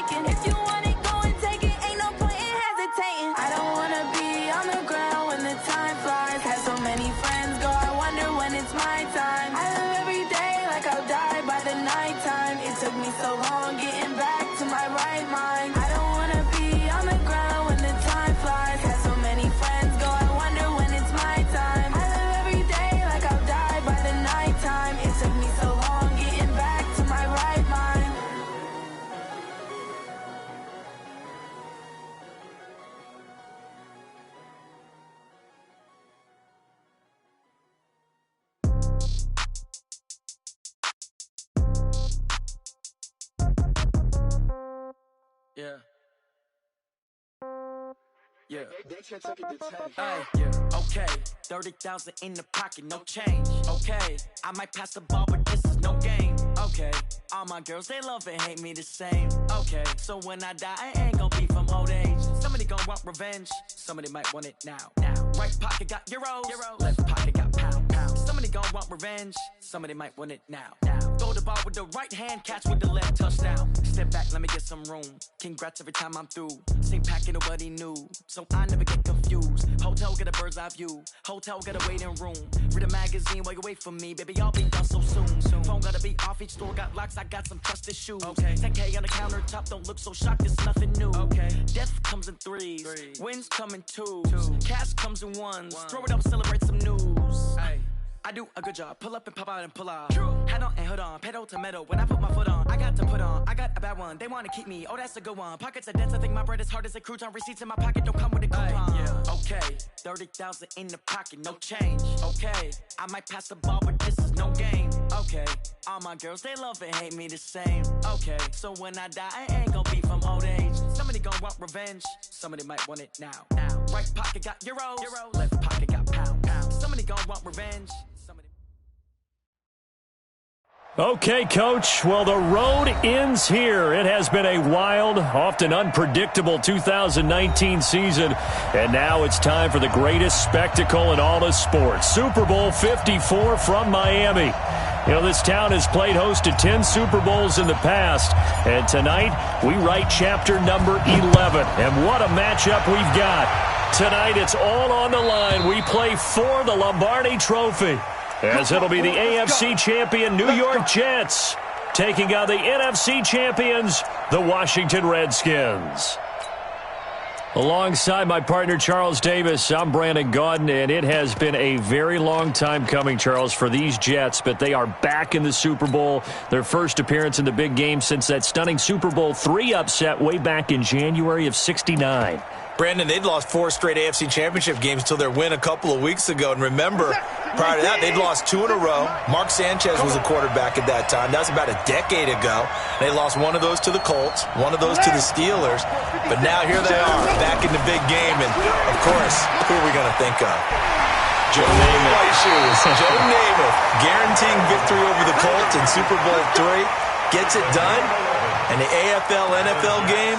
making. If you want it, go and take it. Ain't no point in hesitating. I don't wanna be on the ground when the time flies. Have so many friends go, I wonder when it's my time. I live every day like I'll die by the nighttime. It took me so long getting back to my right mind. I don't wanna be on the ground when the time flies. Have so many friends go, I wonder when it's my time. I live every day like I'll die by the nighttime. It took me so long getting back to my right mind. Yeah. Yeah. Hey, yeah. Okay. 30,000 in the pocket, no change. Okay. I might pass the ball, but this is no game. Okay. All my girls, they love and hate me the same. Okay. So when I die, I ain't gonna be from old age. Somebody gonna want revenge. Somebody might want it now. Right pocket got euros. Left pocket got pounds. Somebody gonna want revenge. Somebody might want it now. Throw the ball with the right hand, catch with the left, touchdown. Step back, let me get some room. Congrats every time I'm through. Same packet, nobody knew, so I never get confused. Hotel, get a bird's eye view. Hotel, get a waiting room. Read a magazine while you wait for me, baby, I'll be done so soon. Phone gotta be off, each store got locks, I got some trusted shoes. Okay. 10K on the countertop, don't look so shocked, it's nothing new. Okay. Death comes in threes. Wins come in twos. Cash comes in ones. Throw it up, celebrate some news. Ay. I do a good job, pull up and pop out and pull out. Head on and hood on, pedal to metal. When I put my foot on, I got to put on. I got a bad one, they wanna keep me, oh that's a good one. Pockets are dense, I think my bread is hard as a crouton. Receipts in my pocket don't come with a coupon. Okay, 30,000 in the pocket, no change. Okay, I might pass the ball, but this is no game. Okay, all my girls, they love and hate me the same. Okay, so when I die, I ain't gonna be from old age. Somebody gonna want revenge, somebody might want it now. Right pocket got euros, left pocket got pounds. Somebody gonna want revenge. Okay, Coach. Well, the road ends here. It has been a wild, often unpredictable 2019 season. And now it's time for the greatest spectacle in all of sports. Super Bowl 54 from Miami. You know, this town has played host to 10 Super Bowls in the past. And tonight, we write chapter number 11. And what a matchup we've got. Tonight, it's all on the line. We play for the Lombardi Trophy, as it'll be the AFC champion New York Jets taking on the NFC champions, the Washington Redskins. Alongside my partner, Charles Davis, I'm Brandon Gaudin, and it has been a very long time coming, Charles, for these Jets, but they are back in the Super Bowl, their first appearance in the big game since that stunning Super Bowl III upset way back in January of '69. Brandon, they'd lost 4 straight AFC championship games till their win a couple of weeks ago. And remember, prior to that, they'd lost 2 in a row. Mark Sanchez was a quarterback at that time. That was about a decade ago. They lost one of those to the Colts, one of those to the Steelers. But now here they are, back in the big game. And, of course, who are we going to think of? Joe Namath. White shoes. Joe Namath guaranteeing victory over the Colts in Super Bowl III. Gets it done. And the AFL-NFL game,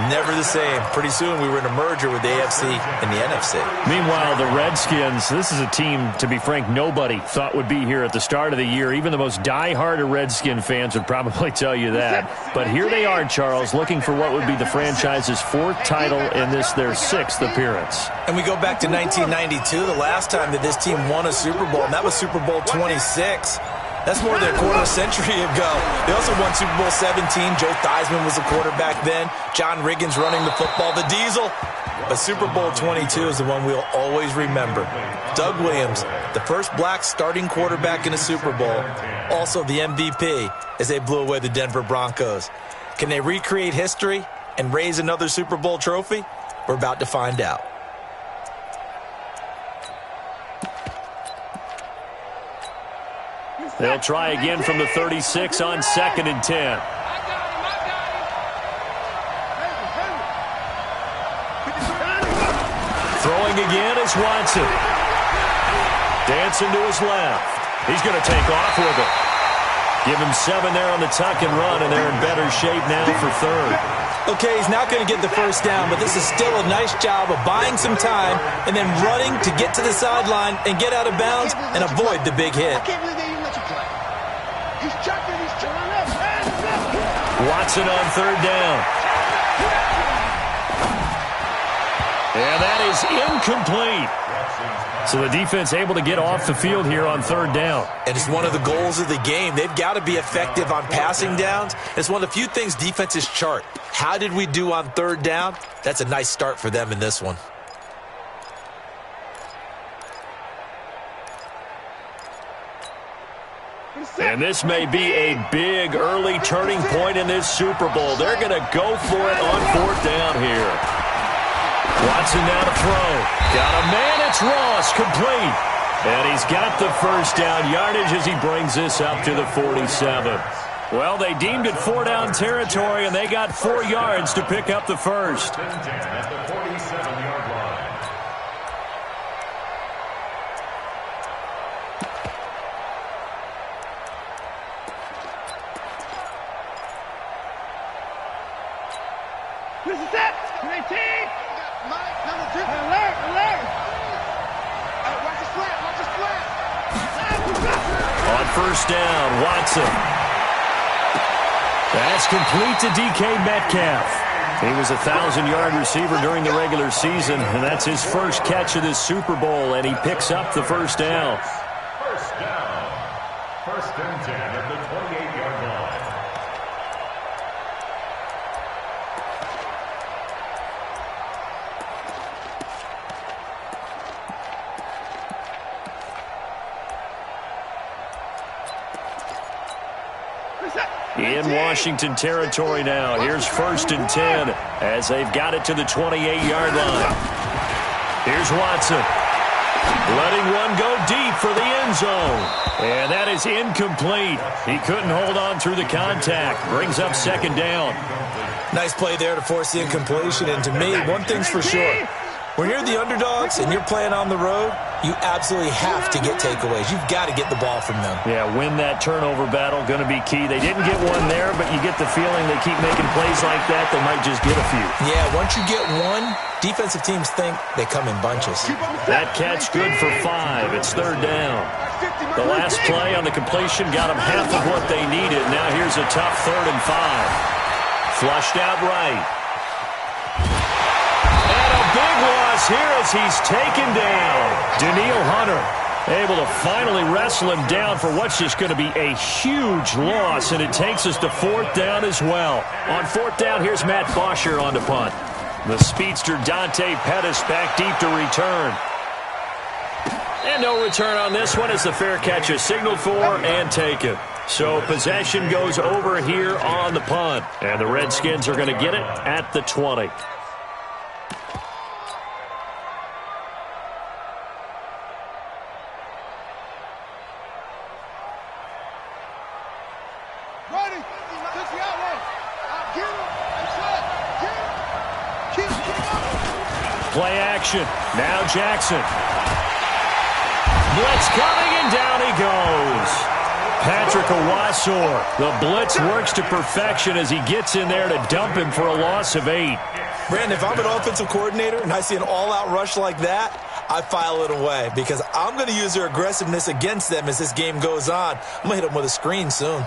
never the same. Pretty soon we were in a merger with the AFC and the NFC. Meanwhile, the Redskins, this is a team, to be frank, nobody thought would be here at the start of the year. Even the most diehard of Redskin fans would probably tell you that. But here they are, Charles, looking for what would be the franchise's 4th title in this, their 6th appearance. And we go back to 1992, the last time that this team won a Super Bowl, and that was Super Bowl 26. That's more than a quarter century ago. They also won Super Bowl 17. Joe Theismann was the quarterback then. John Riggins running the football, the Diesel. But Super Bowl 22 is the one we'll always remember. Doug Williams, the first black starting quarterback in a Super Bowl, also the MVP as they blew away the Denver Broncos. Can they recreate history and raise another Super Bowl trophy? We're about to find out. They'll try again from the 36 on 2nd and 10. Throwing again is Watson. Dancing to his left. He's going to take off with it. Give him 7 there on the tuck and run, and they're in better shape now for 3rd. Okay, he's not going to get the first down, but this is still a nice job of buying some time and then running to get to the sideline and get out of bounds and avoid the big hit. Watson on 3rd down. And that is incomplete. So the defense able to get off the field here on third down. And it's one of the goals of the game. They've got to be effective on passing downs. It's one of the few things defenses chart. How did we do on third down? That's a nice start for them in this one. And this may be a big early turning point in this Super Bowl. They're going to go for it on fourth down here. Watson now to throw. Got a man, it's Ross, complete. And he's got the first down yardage as he brings this up to the 47. Well, they deemed it 4-down territory, and they got 4 yards to pick up the first. At the 47-yard line. This is it. 19. Number 2. Alert, alert. Watch the slant, watch the slant. On first down, Watson. That's complete to DK Metcalf. He was a 1,000-yard receiver during the regular season, and that's his first catch of this Super Bowl, and he picks up the first down. First down. First and 10 at the 28-yard line. In Washington territory now. Here's first and 10 as they've got it to the 28-yard line. Here's Watson. Letting one go deep for the end zone. And that is incomplete. He couldn't hold on through the contact. Brings up second down. Nice play there to force the incompletion. And to me, one thing's for sure. When you're the underdogs and you're playing on the road, you absolutely have to get takeaways. You've got to get the ball from them. Yeah, win that turnover battle, going to be key. They didn't get one there, but you get the feeling they keep making plays like that, they might just get a few. Yeah, once you get one, defensive teams think they come in bunches. That catch good for 5. It's third down. The last play on the completion got them half of what they needed. Now here's a tough 3rd and 5. Flushed out right. Big loss here as he's taken down. Danielle Hunter able to finally wrestle him down for what's just going to be a huge loss, and it takes us to 4th down as well. On 4th down, here's Matt Bosher on the punt. The speedster Dante Pettis back deep to return. And no return on this one as the fair catch is signaled for and taken. So possession goes over here on the punt, and the Redskins are going to get it at the 20. Play action. Now Jackson. Blitz coming, and down he goes. Patrick Owasor. The blitz works to perfection as he gets in there to dump him for a loss of 8. Brandon, if I'm an offensive coordinator and I see an all-out rush like that, I file it away because I'm going to use their aggressiveness against them as this game goes on. I'm going to hit them with a screen soon.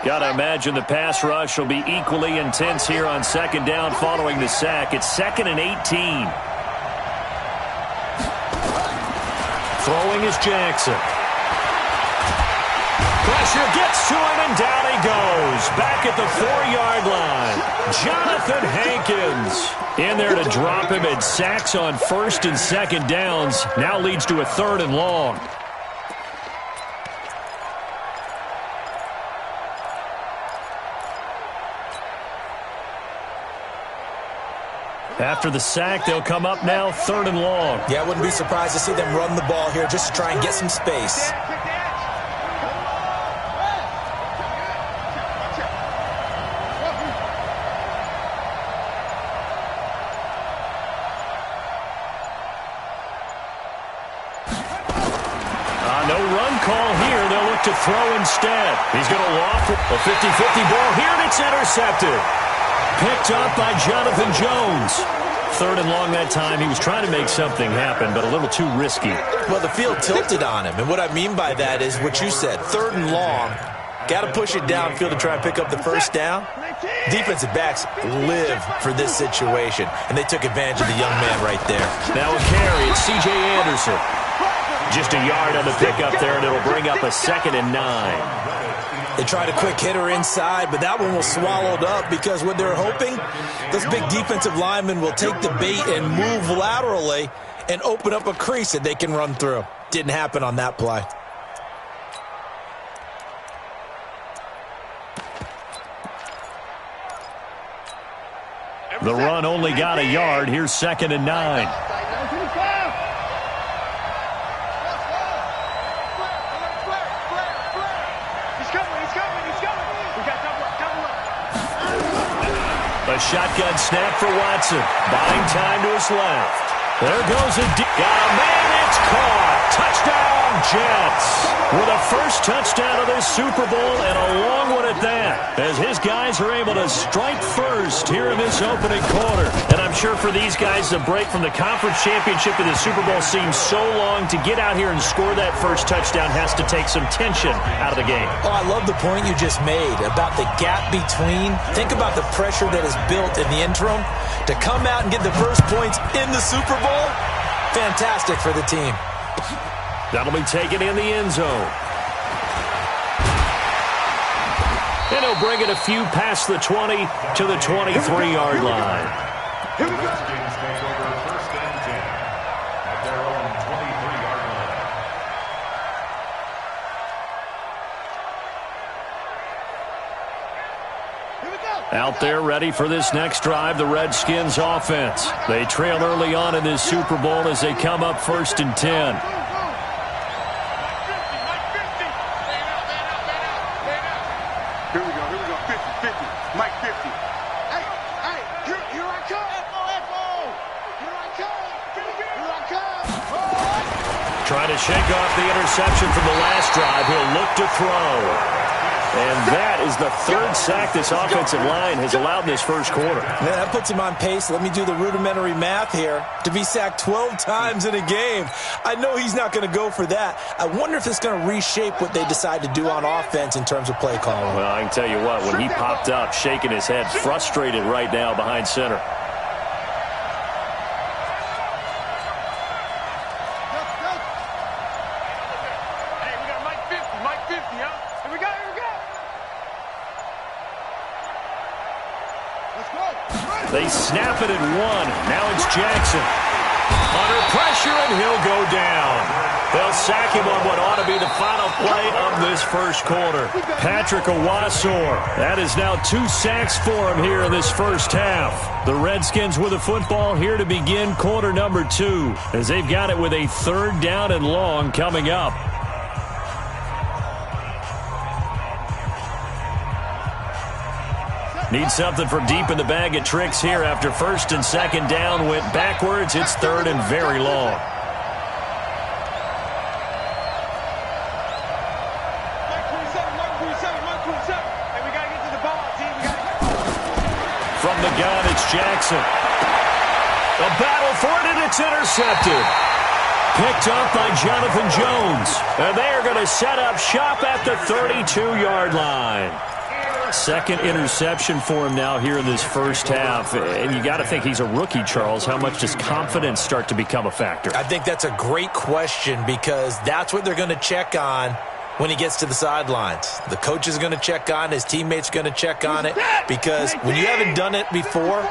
Got to imagine the pass rush will be equally intense here on second down following the sack. It's 2nd and 18. Throwing is Jackson. Pressure gets to him, and down he goes. Back at the 4-yard line. Jonathan Hankins in there to drop him, and sacks on 1st and 2nd downs. Now leads to a 3rd and long. After the sack, they'll come up now 3rd and long. Yeah, I wouldn't be surprised to see them run the ball here just to try and get some space. No run call here. They'll look to throw instead. He's going to loft a 50-50 ball here, and it's intercepted. Picked up by Jonathan Jones. 3rd and long that time. He was trying to make something happen, but a little too risky. Well, the field tilted on him, and what I mean by that is what you said, 3rd and long. Got to push it downfield to try and pick up the first down. Defensive backs live for this situation, and they took advantage of the young man right there. Now a carry. It's C.J. Anderson. Just a yard on the pickup there, and it'll bring up a 2nd and 9. They tried a quick hitter inside, but that one was swallowed up because what they're hoping, those big defensive linemen will take the bait and move laterally and open up a crease that they can run through. Didn't happen on that play. The run only got a yard. Here's 2nd and 9. A shotgun snap for Watson. Buying time to his left. There goes a deep. Got a man. It's caught. Touchdown, Jets. With a first touchdown of this Super Bowl and a long one at that. As his guys are able to strike first here in this opening quarter. And I'm sure for these guys, the break from the conference championship to the Super Bowl seems so long. To get out here and score that first touchdown has to take some tension out of the game. Oh, I love the point you just made about the gap between. Think about the pressure that is built in the interim. To come out and get the first points in the Super Bowl, fantastic for the team. That'll be taken in the end zone. And he'll bring it a few past the 20 to the 23-yard line. The Redskins take over 1st and 10 at their own 23-yard line. Out there ready for this next drive, the Redskins offense. They trail early on in this Super Bowl as they come up 1st and 10. Here we go, 50, Mike 50. Hey, here I come. Here I come. Trying to shake off the interception from the last drive. He'll look to throw. And that is the 3rd sack this offensive line has allowed in this first quarter. Yeah, that puts him on pace. Let me do the rudimentary math here. To be sacked 12 times in a game, I know he's not going to go for that. I wonder if it's going to reshape what they decide to do on offense in terms of play calling. Well, I can tell you what, when he popped up, shaking his head, frustrated right now behind center. Hey, we got Mike 50, huh? Here we go. They snap it at 1. Now it's Jackson. Under pressure, and he'll go down. They'll sack him on what ought to be the final play of this first quarter. Patrick Owasor. That is now 2 sacks for him here in this first half. The Redskins with the football here to begin quarter number 2, as they've got it with a 3rd down and long coming up. Need something from deep in the bag of tricks here after 1st and 2nd down went backwards. It's 3rd and very long. Hey, we got to get to the ball, team. From the gun, it's Jackson. A battle for it, and it's intercepted. Picked up by Jonathan Jones. And they are going to set up shop at the 32-yard line. 2nd interception for him now here in this first half. And you got to think he's a rookie, Charles. How much does confidence start to become a factor? I think that's a great question because that's what they're going to check on when he gets to the sidelines. The coach is going to check on it. His teammates are going to check on it because when you haven't done it before,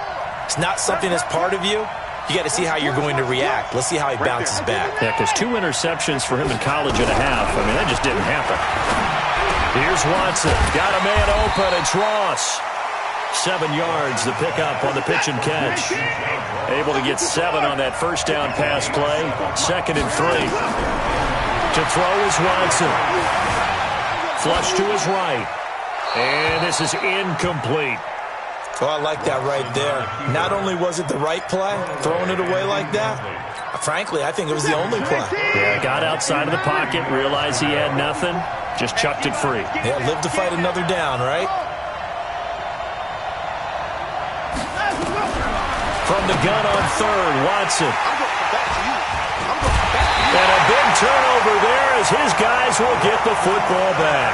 it's not something that's part of you. You got to see how you're going to react. Let's see how he bounces back. Yeah, because 2 interceptions for him in college and a half. I mean, that just didn't happen. Here's Watson. Got a man open. It's Ross. 7 yards, the pickup on the pitch and catch. Able to get 7 on that first down pass play. 2nd and 3. To throw is Watson. Flush to his right. And this is incomplete. Oh, I like that right there. Not only was it the right play, throwing it away like that, frankly, I think it was the only play. Yeah, got outside of the pocket, realized he had nothing, just chucked it free. Yeah, live to fight another down, right? From the gun on 3rd, Watson. And a big turnover there as his guys will get the football back.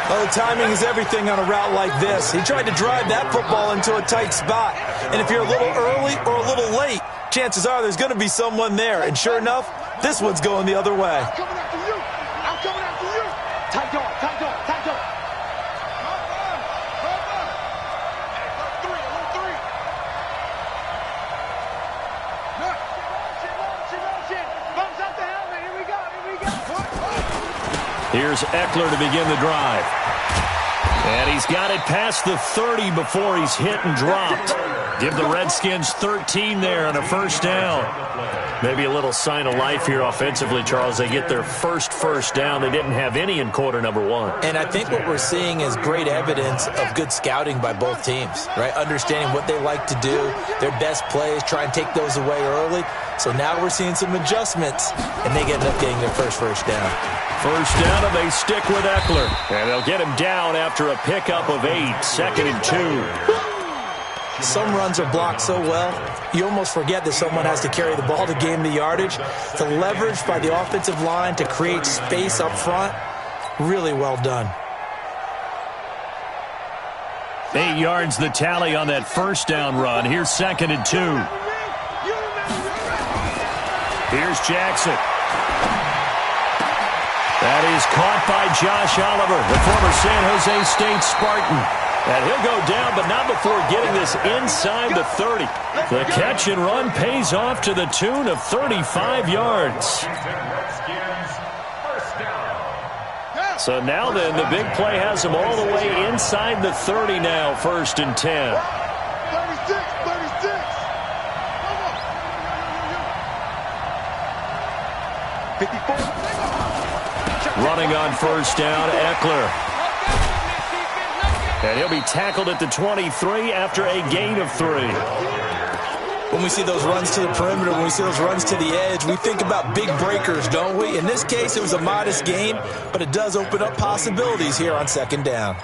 Oh, timing is everything on a route like this. He tried to drive that football into a tight spot. And if you're a little early or a little late, chances are there's going to be someone there. And sure enough, this one's going the other way. I'm coming after you. I'm coming after you. Tight door, tight door, tight door. Here's Eckler to begin the drive. And he's got it past the 30 before he's hit and dropped. Give the Redskins 13 there on a first down. Maybe a little sign of life here offensively, Charles. They get their first down. They didn't have any in quarter number one. And I think what we're seeing is great evidence of good scouting by both teams, right? Understanding what they like to do, their best plays, try and take those away early. So now we're seeing some adjustments, and they end up getting their first down. First down, and they stick with Eckler. And they'll get him down after a pickup of 8, 2nd and 2. Some runs are blocked so well, you almost forget that someone has to carry the ball to gain the yardage. The leverage by the offensive line to create space up front, really well done. 8 yards the tally on that first down run. Here's 2nd and 2. Here's Jackson. That is caught by Josh Oliver, the former San Jose State Spartan. And he'll go down, but not before getting this inside the 30. The catch and run pays off to the tune of 35 yards. So now then, the big play has him all the way inside the 30 now, 1st and 10. 36. Come on. 54. Running on first down, Eckler. And he'll be tackled at the 23 after a gain of 3. When we see those runs to the perimeter, when we see those runs to the edge, we think about big breakers, don't we? In this case, it was a modest gain, but it does open up possibilities here on 2nd down.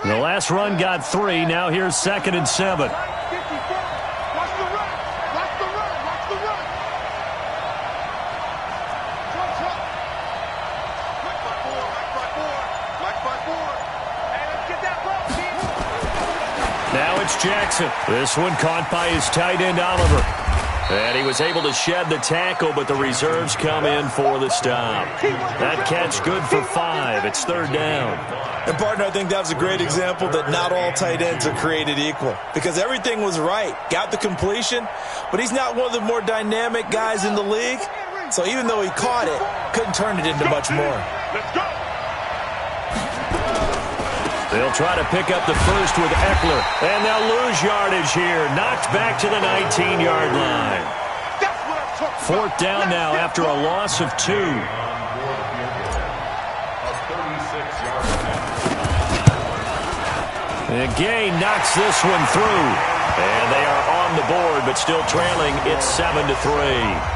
The last run got 3. Now here's 2nd and 7. Now it's Jackson. This one caught by his tight end, Oliver. And he was able to shed the tackle, but the reserves come in for the stop. That catch good for 5. It's 3rd down. And, partner, I think that was a great example that not all tight ends are created equal. Because everything was right. Got the completion, but he's not one of the more dynamic guys in the league. So even though he caught it, couldn't turn it into much more. Let's go. They'll try to pick up the first with Eckler, and they'll lose yardage here. Knocked back to the 19-yard line. 4th down now after a loss of 2. Again, knocks this one through. And they are on the board, but still trailing. It's 7-3.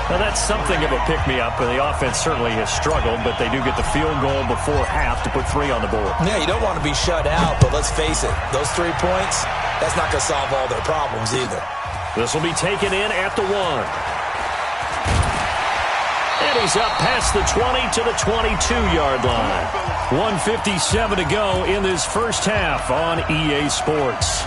Now, that's something of a pick-me-up, and the offense certainly has struggled, but they do get the field goal before half to put 3 on the board. Yeah, you don't want to be shut out, but let's face it, those 3 points, that's not going to solve all their problems either. This will be taken in at the 1. And he's up past the 20 to the 22-yard line. 1:57 to go in this first half on EA Sports.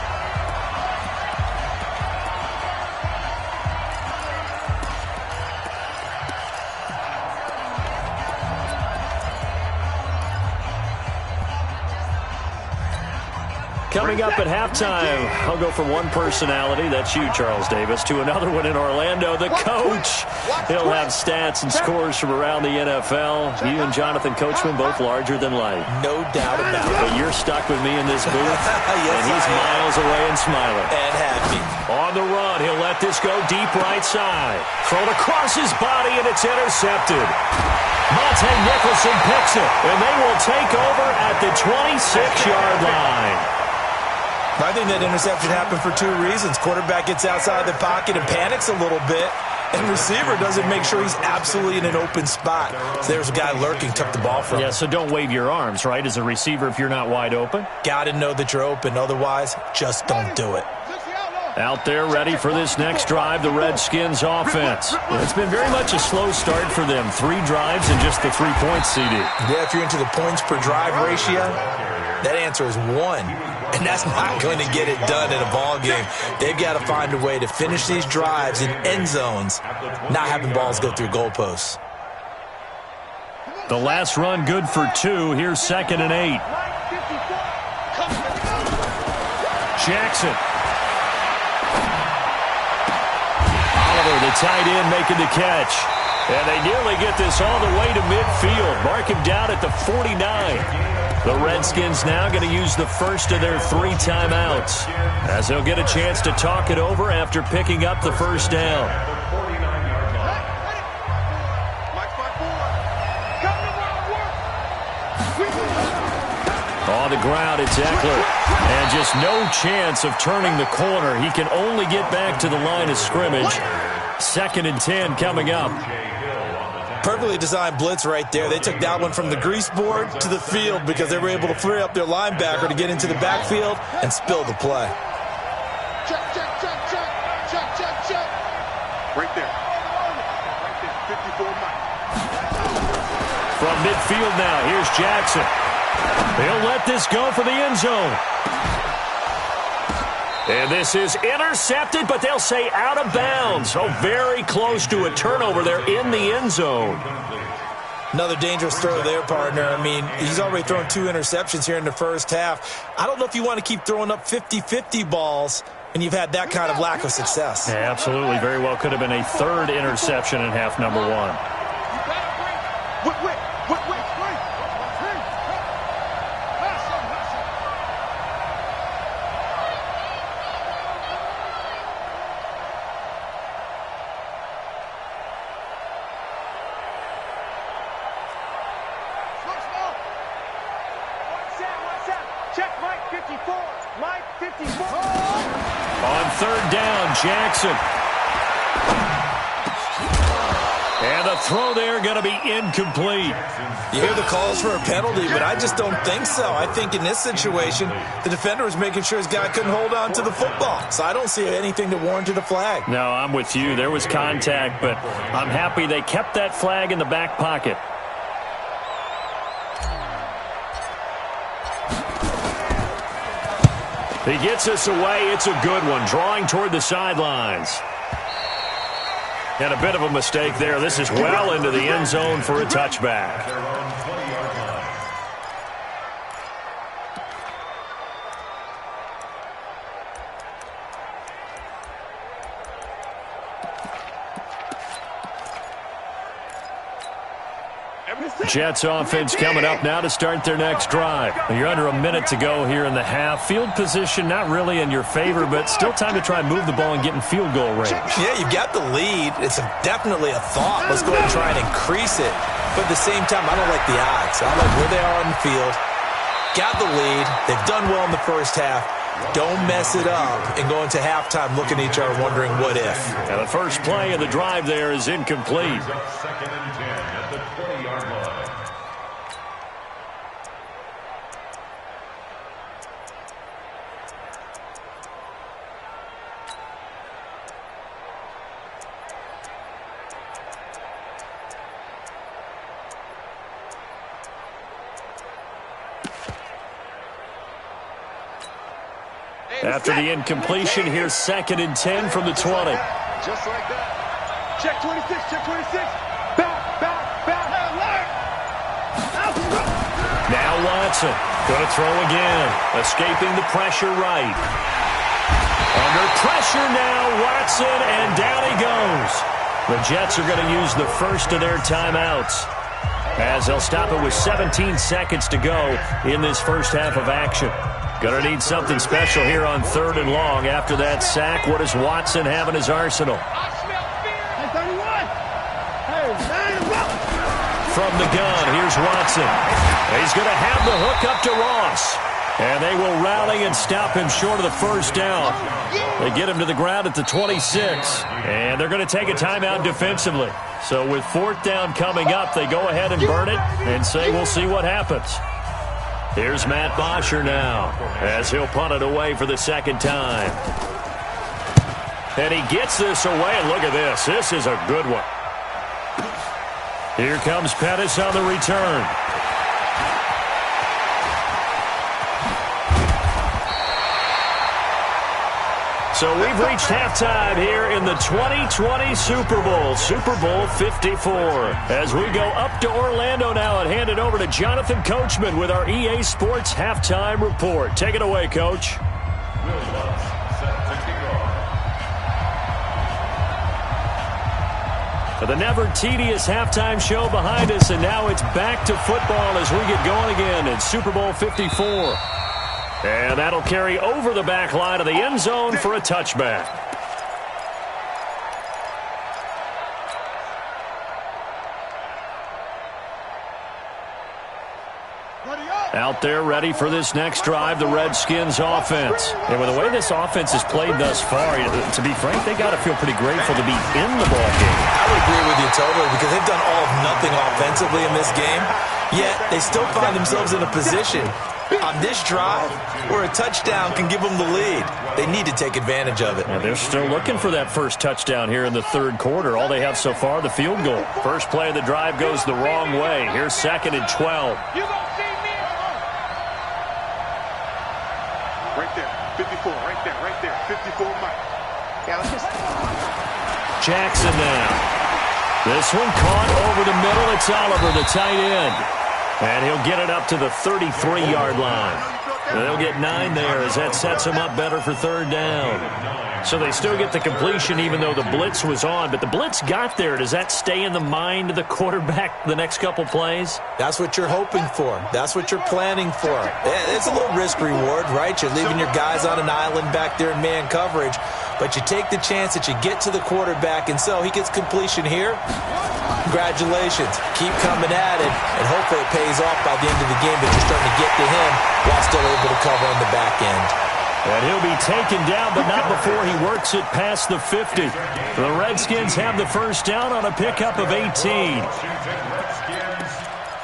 Coming up at halftime, I'll go from one personality, that's you, Charles Davis, to another one in Orlando, the coach. He'll have stats and scores from around the NFL. You and Jonathan Coachman, both larger than life. No doubt about it. But you're stuck with me in this booth, and he's miles away and smiling. And happy. On the run, he'll let this go deep right side. Thrown across his body, and it's intercepted. Monte Nicholson picks it, and they will take over at the 26-yard line. I think that interception happened for 2 reasons. Quarterback gets outside the pocket and panics a little bit, and receiver doesn't make sure he's absolutely in an open spot. So there's a guy lurking, took the ball from him. Yeah, so don't wave your arms, right, as a receiver if you're not wide open? Got to know that you're open. Otherwise, just don't do it. Out there ready for this next drive, the Redskins offense. It's been very much a slow start for them. 3 drives and just the 3 points, CD. Yeah, if you're into the points per drive ratio, that answer is 1. And that's not going to get it done in a ball game. They've got to find a way to finish these drives in end zones, not having balls go through goalposts. The last run good for 2. Here's 2nd and 8. Jackson. The tight end making the catch. And they nearly get this all the way to midfield. Mark him down at the 49. The Redskins now going to use the first of their 3 timeouts, as they'll get a chance to talk it over after picking up the first down. On the ground, it's Eckler. And just no chance of turning the corner. He can only get back to the line of scrimmage. 2nd and 10 coming up. Perfectly designed blitz right there. They took that one from the grease board to the field because they were able to free up their linebacker to get into the backfield and spill the play. Check, check, check, check. Check, check, check. Right there. Right there. 54 Mike. From midfield now, here's Jackson. He'll let this go for the end zone. And this is intercepted, but they'll say out of bounds. Oh, very close to a turnover there in the end zone. Another dangerous throw there, partner. I mean, he's already thrown 2 interceptions here in the first half. I don't know if you want to keep throwing up 50-50 balls when you've had that kind of lack of success. Yeah, absolutely. Very well could have been a 3rd interception in half number 1. On 3rd down, Jackson. And the throw there going to be incomplete. You hear the calls for a penalty, but I just don't think so. I think in this situation, the defender was making sure his guy couldn't hold on to the football. So I don't see anything that warranted a flag. No, I'm with you. There was contact, but I'm happy they kept that flag in the back pocket. He gets us away. It's a good one, drawing toward the sidelines. And a bit of a mistake there. This is well into the end zone for a touchback. Jets offense coming up now to start their next drive. You're under a minute to go here in the half. Field position not really in your favor, but still time to try and move the ball and get in field goal range. Yeah, you've got the lead. It's definitely a thought. Let's go ahead and try and increase it. But at the same time, I don't like the odds. I like where they are on the field. Got the lead. They've done well in the first half. Don't mess it up and go into halftime looking at each other wondering what if. And the first play of the drive there is incomplete. 2nd and 10 at the 20-yard line. After the incompletion, here's 2nd and 10 from the 20. Just like that. Check 26, check 26. Back, alert. Now Watson, going to throw again. Escaping the pressure right. Under pressure now, Watson, and down he goes. The Jets are going to use the first of their timeouts, as they'll stop it with 17 seconds to go in this first half of action. Going to need something special here on 3rd and long. After that sack, what does Watson have in his arsenal? From the gun, here's Watson. He's going to have the hook up to Ross. And they will rally and stop him short of the first down. They get him to the ground at the 26. And they're going to take a timeout defensively. So with 4th down coming up, they go ahead and burn it and say we'll see what happens. Here's Matt Bosher now, as he'll punt it away for the 2nd time. And he gets this away. And look at this. This is a good one. Here comes Pettis on the return. So we've reached halftime here in the 2020 Super Bowl, Super Bowl 54. As we go up to Orlando now and hand it over to Jonathan Coachman with our EA Sports Halftime Report. Take it away, Coach. The never tedious halftime show behind us, and now it's back to football as we get going again in Super Bowl 54. And that'll carry over the back line of the end zone for a touchback. Out there ready for this next drive, the Redskins offense. And with the way this offense has played thus far, to be frank, they got to feel pretty grateful to be in the ballgame. I would agree with you totally because they've done all of nothing offensively in this game, yet they still find themselves in a position on this drive where a touchdown can give them the lead. They need to take advantage of it. And they're still looking for that first touchdown here in the third quarter. All they have so far, the field goal. First play of the drive goes the wrong way. Here's 2nd and 12. Right there, 54, right there, 54 Mike. Jackson now. This one caught over the middle. It's Oliver, the tight end. And he'll get it up to the 33-yard line. They'll get 9 there as that sets them up better for third down. So they still get the completion even though the blitz was on. But the blitz got there. Does that stay in the mind of the quarterback the next couple plays? That's what you're hoping for. That's what you're planning for. It's a little risk-reward, right? You're leaving your guys on an island back there in man coverage. But you take the chance that you get to the quarterback, and so he gets completion here. Congratulations. Keep coming at it, and hopefully it pays off by the end of the game that you're starting to get to him while still able to cover on the back end. And he'll be taken down, but not before he works it past the 50. The Redskins have the first down on a pickup of 18. Redskins,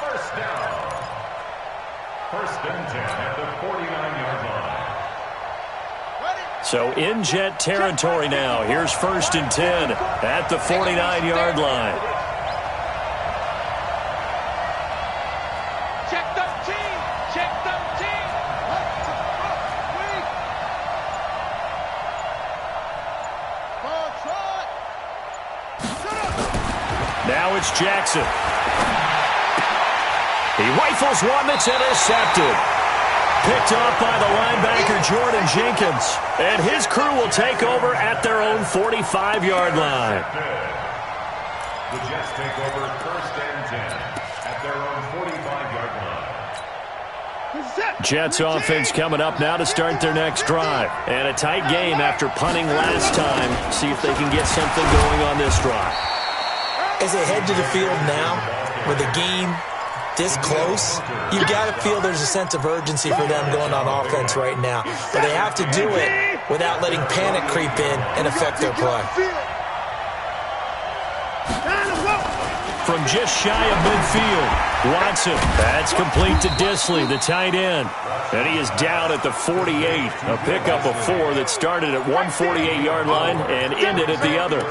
first down. First and 10 at the 49-yard line. So in Jet territory now. Here's 1st and 10 at the 49-yard line. Now it's Jackson. He rifles one that's intercepted. Picked off by the linebacker Jordan Jenkins. And his crew will take over at their own 45-yard line. The Jets take over 1st and 10 at their own 45-yard line. Jets offense coming up now to start their next drive. And a tight game after punting last time. See if they can get something going on this drive. As they head to the field now, with the game this close, you got to feel there's a sense of urgency for them going on offense right now. But they have to do it without letting panic creep in and affect their play. From just shy of midfield, Watson. That's complete to Disley, the tight end. And he is down at the 48. A pickup of 4 that started at one 48-yard line and ended at the other.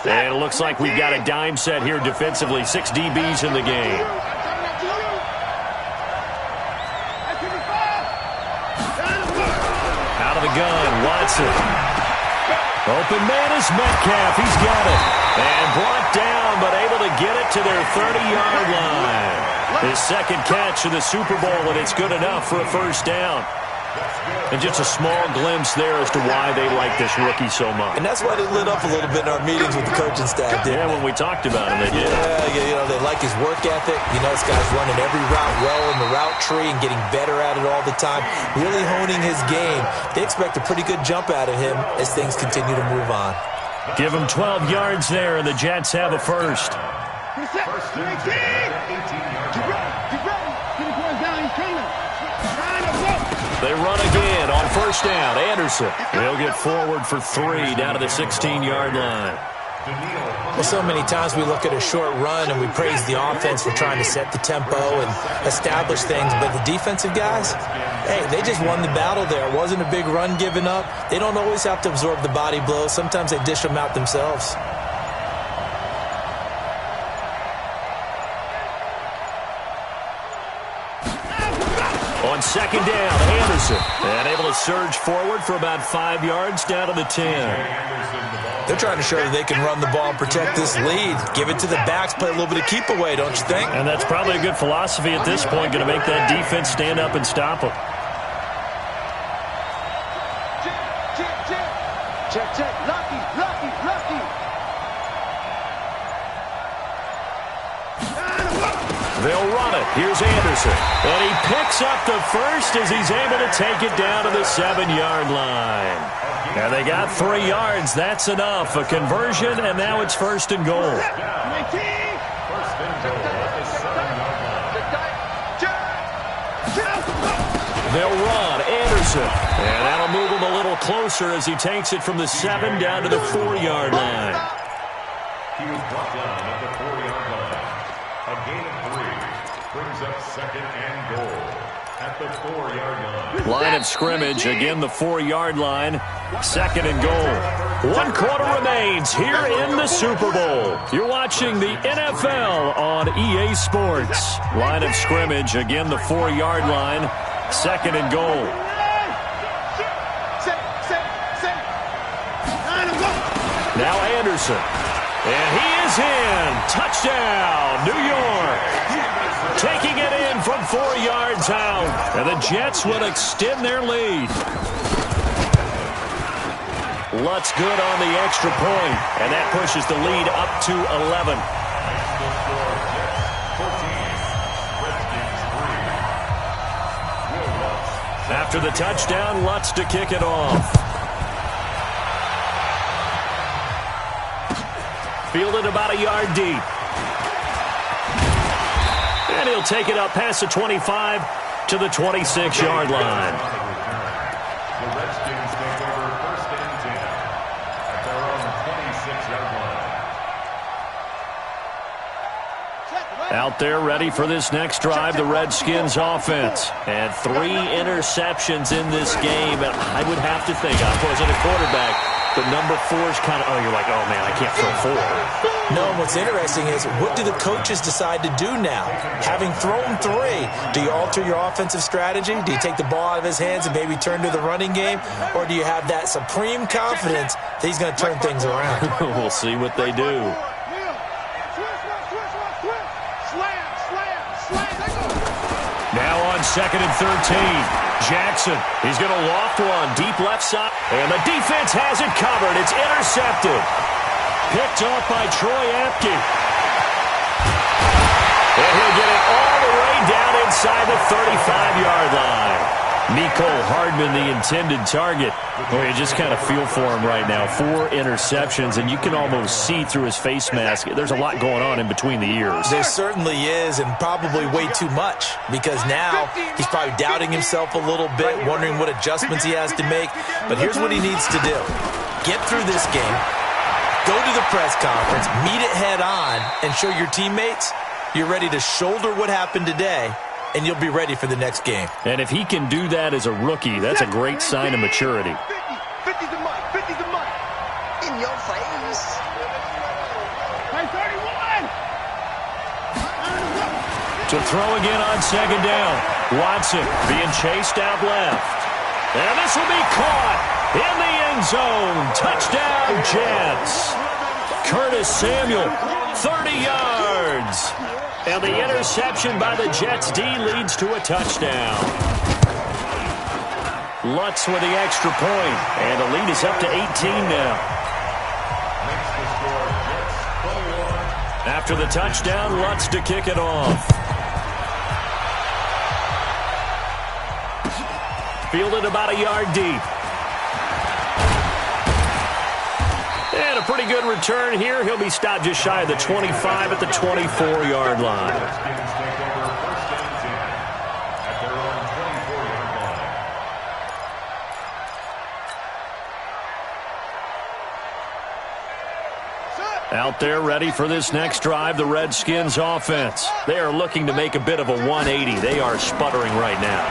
And it looks like we've got a dime set here defensively. 6 DBs in the game. Out of the gun, Watson. Open man is Metcalf. He's got it. And brought down, but able to get it to their 30-yard line. His second catch of the Super Bowl, and it's good enough for a first down. And just a small glimpse there as to why they like this rookie so much. And that's why they lit up a little bit in our meetings with the coaching staff, didn't they? When we talked about him, they did. Yeah, they like his work ethic. This guy's running every route well in the route tree and getting better at it all the time, really honing his game. They expect a pretty good jump out of him as things continue to move on. Give him 12 yards there, and the Jets have a first. First and 10 at 18-yard line. They run again on first down. Anderson. They'll get forward for 3 down to the 16-yard line. Well, so many times we look at a short run and we praise the offense for trying to set the tempo and establish things, but the defensive guys, hey, they just won the battle there. It wasn't a big run given up. They don't always have to absorb the body blows. Sometimes they dish them out themselves. On second down, Anderson. And able to surge forward for about 5 yards down to the 10. They're trying to show that they can run the ball and protect this lead. Give it to the backs, play a little bit of keep away, don't you think? And that's probably a good philosophy at this point, going to make that defense stand up and stop them. Check. Lucky. They'll run it. Here's Anderson. And he picks up the first as he's able to take it down to the 7-yard line. And they got 3 yards. That's enough. A conversion, and now it's first and goal. First and goal at the 7-yard line. They'll run. Anderson. And that'll move him a little closer as he takes it from the 7 down to the 4-yard line. He was brought down at the 4-yard line. A gain of 3 brings up second and goal at the 4-yard line. Line of scrimmage, again the 4-yard line. Second and goal. 1 quarter remains here in the Super Bowl. You're watching the NFL on EA Sports. Line of scrimmage, again the 4-yard line. Second and goal. Now Anderson. And he is in. Touchdown, New York. Taking it in from 4 yards out. And the Jets will extend their lead. Lutz good on the extra point. And that pushes the lead up to 11. After the touchdown, Lutz to kick it off. Fielded about a yard deep. And he'll take it up past the 25 to the 26-yard line. The Redskins take over first and 10 at their own 26-yard line. Out there ready for this next drive, the Redskins offense. And 3 interceptions in this game. And I would have to think, I wasn't a quarterback, but number 4 is kind of, you're like, oh, man, I can't throw 4. No, what's interesting is, what do the coaches decide to do now? Having thrown 3, do you alter your offensive strategy? Do you take the ball out of his hands and maybe turn to the running game? Or do you have that supreme confidence that he's going to turn things around? We'll see what they do. Now on second and 13. Jackson, he's going to loft one, deep left side, and the defense has it covered. It's intercepted. Picked off by Troy Apke. And he'll get it all the way down inside the 35-yard line. Mecole Hardman, the intended target. Boy, you just kind of feel for him right now. 4 interceptions, and you can almost see through his face mask. There's a lot going on in between the ears. There certainly is, and probably way too much, because now he's probably doubting himself a little bit, wondering what adjustments he has to make. But here's what he needs to do. Get through this game, go to the press conference, meet it head on, and show your teammates you're ready to shoulder what happened today, and you'll be ready for the next game. And if he can do that as a rookie, that's a great sign of maturity. 50 the mic. In your face. Hey, 31. To throw again on second down. Watson being chased out left. And this will be caught in the end zone. Touchdown, Jets. Curtis Samuel, 30 yards. And the interception by the Jets D leads to a touchdown. Lutz with the extra point, and the lead is up to 18 now. Makes the score Jets 21. After the touchdown, Lutz to kick it off. Fielded about a yard deep. And a pretty good return here. He'll be stopped just shy of the 25 at the 24-yard line. Redskins take over first and 10 at their own 24-yard line. Set. Out there ready for this next drive, the Redskins offense. They are looking to make a bit of a 180. They are sputtering right now.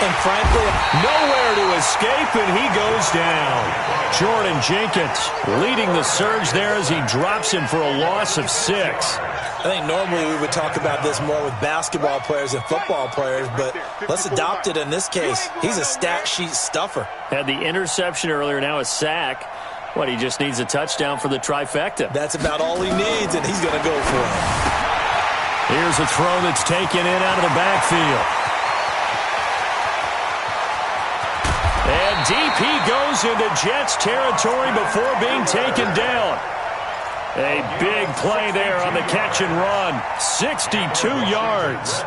And frankly, nowhere to escape, and he goes down. Jordan Jenkins leading the surge there as he drops him for a loss of 6. I think normally we would talk about this more with basketball players and football players, but let's adopt it in this case. He's a stat sheet stuffer. Had the interception earlier, now a sack. What, he just needs a touchdown for the trifecta. That's about all he needs, and he's going to go for it. Here's a throw that's taken in out of the backfield. And deep he goes into Jets territory before being taken down. A big play there on the catch and run. 62 yards.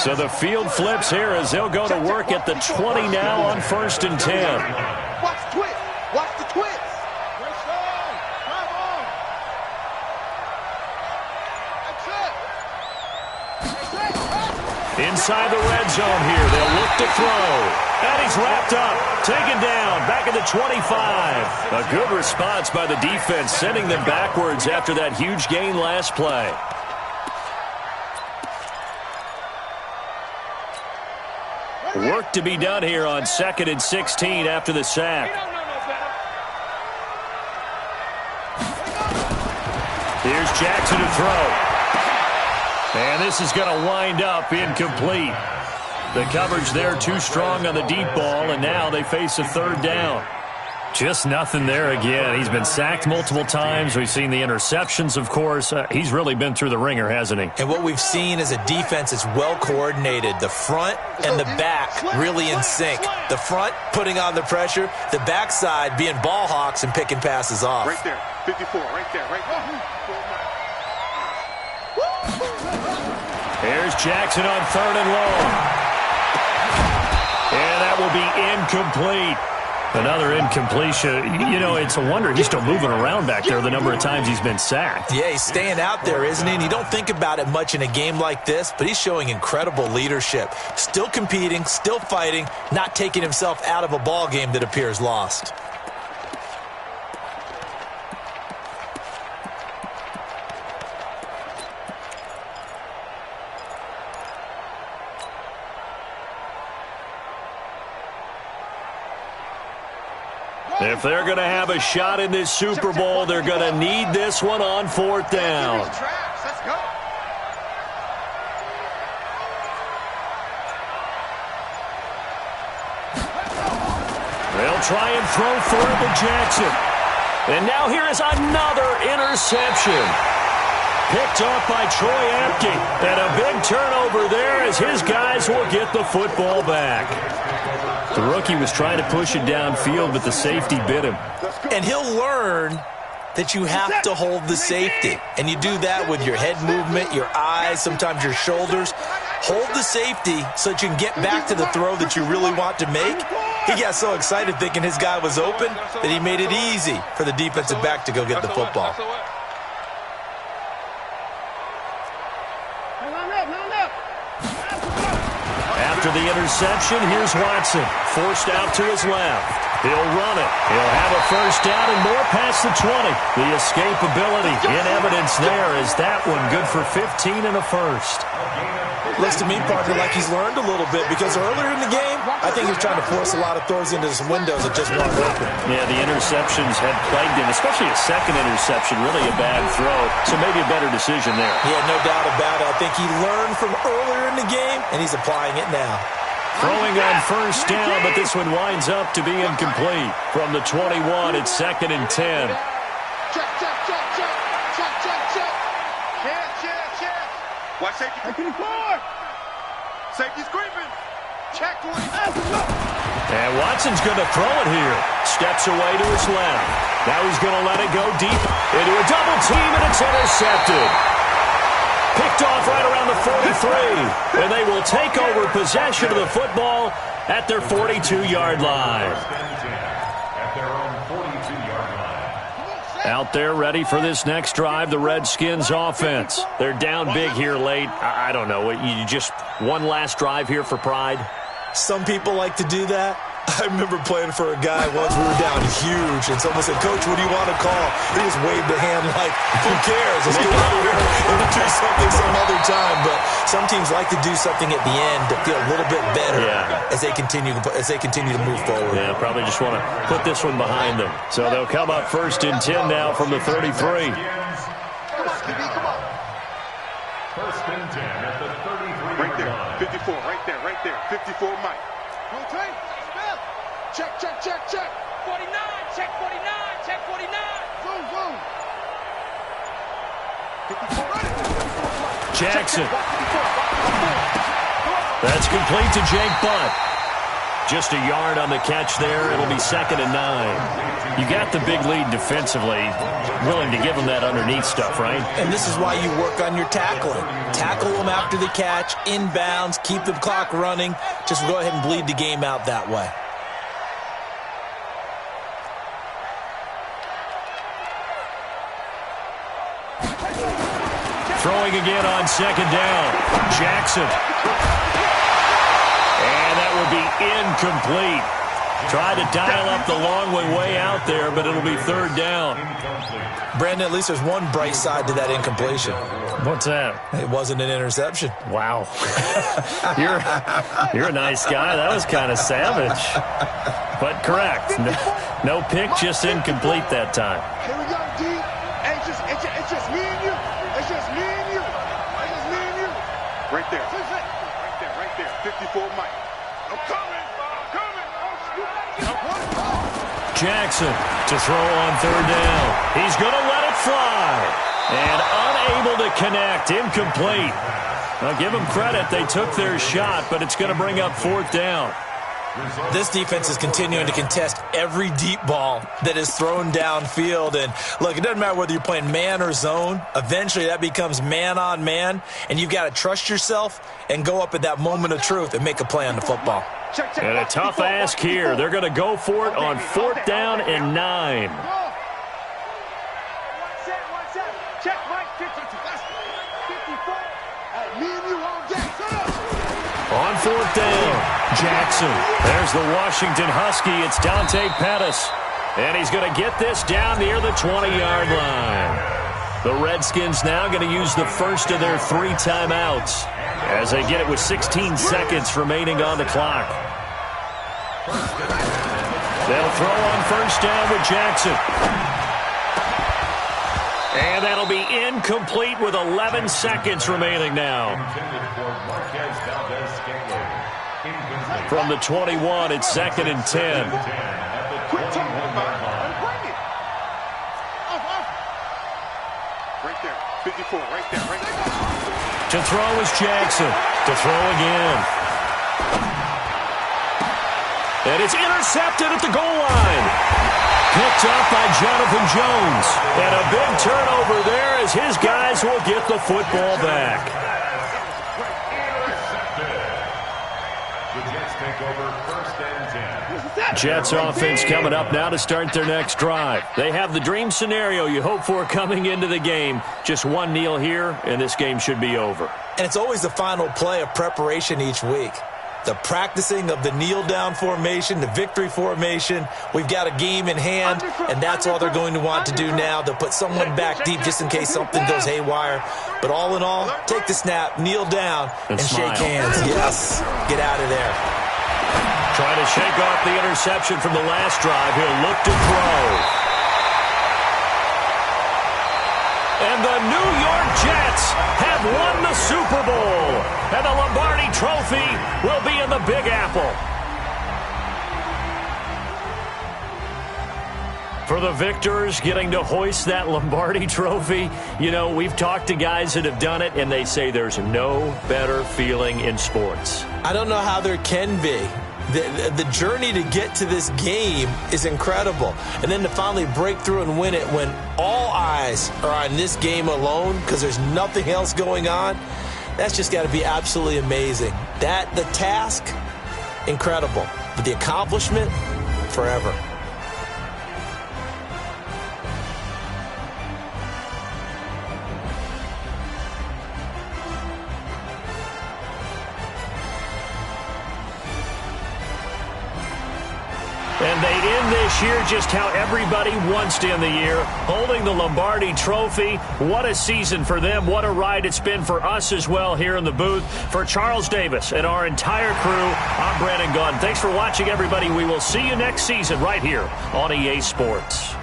So the field flips here as they'll go to work at the 20 now on 1st and 10. Watch the twist. Watch the twist. Inside the red zone here. They'll look to throw. And he's wrapped up. Taken down. Back at the 25. A good response by the defense, sending them backwards after that huge gain last play. Work to be done here on 2nd and 16 after the sack. Here's Jackson to throw. And this is going to wind up incomplete. The coverage there too strong on the deep ball, and now they face a 3rd down. Just nothing there again. He's been sacked multiple times. We've seen the interceptions, of course. He's really been through the ringer, hasn't he? And what we've seen is a defense that's well coordinated. The front and the back really in sync. The front putting on the pressure. The backside being ball hawks and picking passes off. Right there. 54. Right there. Right there. Here's Jackson on 3rd and long. And that will be incomplete. Another incompletion. You know, it's a wonder he's still moving around back there the number of times he's been sacked. Yeah, he's staying out there, isn't he? And you don't think about it much in a game like this, but he's showing incredible leadership. Still competing, still fighting, not taking himself out of a ball game that appears lost. If they're going to have a shot in this Super Bowl, they're going to need this one on 4th down. They'll try and throw for it to Jackson. And now here is another interception. Picked off by Troy Apke. And a big turnover there as his guys will get the football back. The rookie was trying to push it downfield, but the safety bit him. And he'll learn that you have to hold the safety. And you do that with your head movement, your eyes, sometimes your shoulders. Hold the safety so that you can get back to the throw that you really want to make. He got so excited thinking his guy was open that he made it easy for the defensive back to go get the football. After the interception, here's Watson. Forced out to his left. He'll run it. He'll have a 1st down and more past the 20. The escapability in evidence there is that one good for 15 and a 1st. Looks to me, partner, like he's learned a little bit because earlier in the game, I think he was trying to force a lot of throws into some windows that just weren't open. Yeah, the interceptions had plagued him, especially a 2nd interception, really a bad throw. So maybe a better decision there. Yeah, no doubt about it. I think he learned from earlier in the game, and he's applying it now. Throwing on 1st down, but this one winds up to be incomplete. From the 21, it's 2nd and 10. Check, check, check, check. Check, check, check. Check. Watch safety. Safety's creeping. Check. And Watson's going to throw it here. Steps away to his left. Now he's going to let it go deep into a double team, and it's intercepted. Picked off right around the 43. And they will take over possession of the football at their 42-yard line. At their own 42-yard line. Out there ready for this next drive, the Redskins offense. They're down big here late. I don't know. You just one last drive here for pride? Some people like to do that. I remember playing for a guy once. We were down huge, and someone said, "Coach, what do you want to call?" He just waved a hand like, "Who cares? Let's get out of here and do something some other time." But some teams like to do something at the end to feel a little bit better as they continue to move forward. Yeah, probably just want to put this one behind them. So they'll come up 1st and 10 now from the 33. Come on, QB, come on. 1st and 10 at the 33 Right there, line. 54, right there. 54, Mike. Rotate, spell. Check. 49, check 49, check 49. Zoom. 54, ready. Jackson. That's complete to Jake Butt. Just a yard on the catch there. It'll be 2nd and 9. You got the big lead defensively. Willing to give them that underneath stuff, right? And this is why you work on your tackling. Tackle them after the catch, inbounds, keep the clock running. Just go ahead and bleed the game out that way. Throwing again on 2nd down. Jackson. And that would be incomplete. Tried to dial up the long way out there, but it'll be 3rd down. Brandon, at least there's one bright side to that incompletion. What's that? It wasn't an interception. Wow. You're a nice guy. That was kind of savage. But correct. No pick, just incomplete that time. Here we go, D. Hey, it's just me and you. It's just me and you. Right there. Right there. 54, Mike. I'm coming. Jackson to throw on 3rd down. He's going to let it fly. And unable to connect. Incomplete. Now give them credit. They took their shot, but it's going to bring up 4th down. This defense is continuing to contest every deep ball that is thrown downfield. And, look, it doesn't matter whether you're playing man or zone. Eventually that becomes man on man, and you've got to trust yourself and go up at that moment of truth and make a play on the football. And a tough ask here. They're going to go for it on 4th down and 9. Check, Mike. 54. Me and you all day. On 4th down, Jackson. There's the Washington Husky. It's Dante Pettis. And he's going to get this down near the 20-yard line. The Redskins now going to use the first of their 3 timeouts as they get it with 16 seconds remaining on the clock. They'll throw on 1st down with Jackson. And that'll be incomplete with 11 seconds remaining now. From the 21, it's 2nd and 10. Right there. 54. Right there. To throw is Jackson. To throw again. And it's intercepted at the goal line. Picked up by Jonathan Jones. And a big turnover there as his guys will get the football back. The Jets take over 1st and 10. Jets offense coming up now to start their next drive. They have the dream scenario you hope for coming into the game. Just one kneel here, and this game should be over. And it's always the final play of preparation each week. The practicing of the kneel-down formation, the victory formation. We've got a game in hand, and that's all they're going to want to do now. They'll put someone back deep just in case something goes haywire. But all in all, take the snap, kneel down, and shake hands. Yes, get out of there. Trying to shake off the interception from the last drive. He'll look to throw. And the New York Jets have won the Super Bowl. And the Lombardi Trophy will be in the Big Apple. For the victors getting to hoist that Lombardi Trophy, you know, we've talked to guys that have done it, and they say there's no better feeling in sports. I don't know how there can be. The journey to get to this game is incredible. And then to finally break through and win it when all eyes are on this game alone because there's nothing else going on, that's just got to be absolutely amazing. The task, incredible. But the accomplishment, forever. And they end this year just how everybody wants to end the year, holding the Lombardi Trophy. What a season for them. What a ride it's been for us as well here in the booth. For Charles Davis and our entire crew, I'm Brandon Gunn. Thanks for watching, everybody. We will see you next season right here on EA Sports.